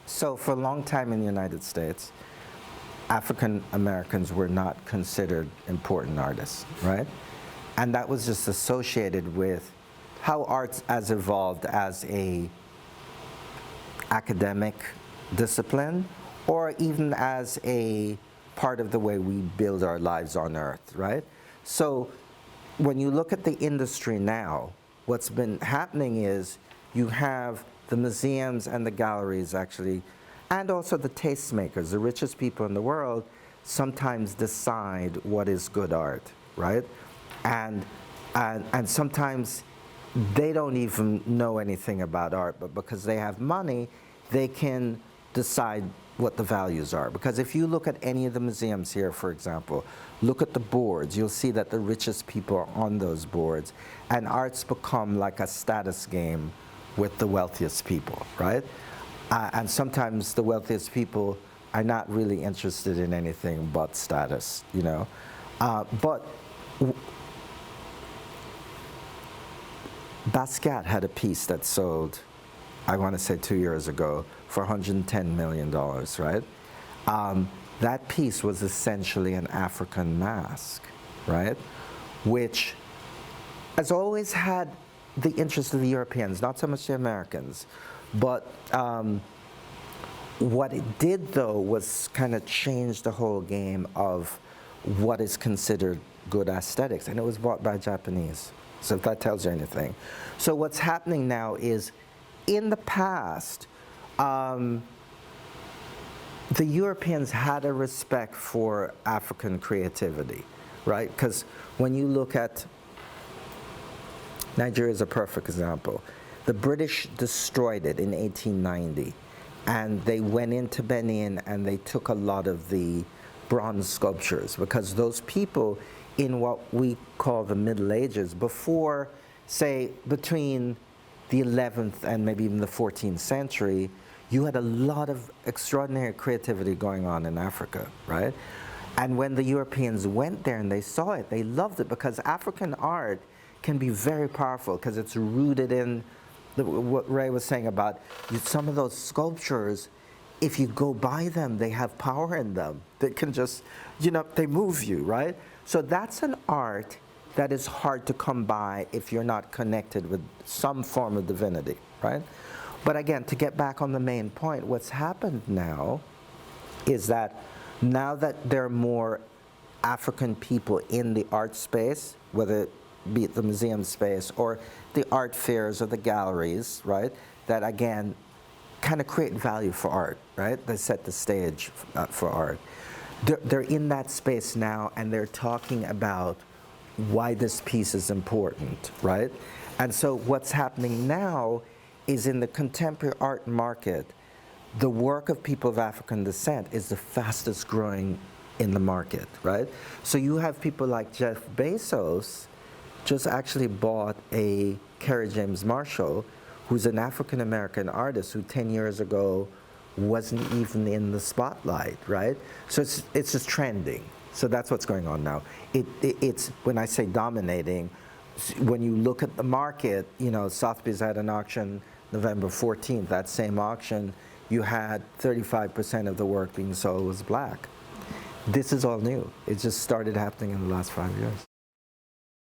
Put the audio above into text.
So for a long time in the United States, African Americans were not considered important artists, right? And that was just associated with how arts has evolved as a academic discipline, or even as a part of the way we build our lives on earth, right? So when you look at the industry now, what's been happening is you have the museums and the galleries actually, and also the tastemakers, the richest people in the world, sometimes decide what is good art, right? And sometimes they don't even know anything about art, but because they have money, they can decide what the values are. Because if you look at any of the museums here, for example, look at the boards, you'll see that the richest people are on those boards, and art's become like a status game with the wealthiest people, right? And sometimes the wealthiest people are not really interested in anything but status, you know? Basquiat had a piece that sold, I want to say 2 years ago, for $110 million, right? That piece was essentially an African mask, right? Which has always had the interest of the Europeans, not so much the Americans. But what it did, though, was kind of change the whole game of what is considered good aesthetics, and it was bought by Japanese. So if that tells you anything. So what's happening now is, in the past, the Europeans had a respect for African creativity, right? Because when you look at, Nigeria is a perfect example. The British destroyed it in 1890, and they went into Benin and they took a lot of the bronze sculptures, because those people in what we call the Middle Ages, before, say, between the 11th and maybe even the 14th century, you had a lot of extraordinary creativity going on in Africa, right? And when the Europeans went there and they saw it, they loved it, because African art can be very powerful because it's rooted in what Ray was saying about some of those sculptures. If you go by them, they have power in them. They can just, you know, they move you, right? So that's an art that is hard to come by if you're not connected with some form of divinity, right? But again, to get back on the main point, what's happened now is that now that there are more African people in the art space, whether it be it the museum space or the art fairs or the galleries, right, that again kind of create value for art, right? They set the stage for art. They're in that space now, and they're talking about why this piece is important, right? And so what's happening now is, in the contemporary art market, the work of people of African descent is the fastest growing in the market, right? So you have people like Jeff Bezos just actually bought a Kerry James Marshall, who's an African-American artist who 10 years ago wasn't even in the spotlight, right? So it's just trending. So that's what's going on now. It's, when I say dominating, when you look at the market, you know, Sotheby's had an auction November 14th. That same auction, you had 35% of the work being sold was black. This is all new. It just started happening in the last 5 years.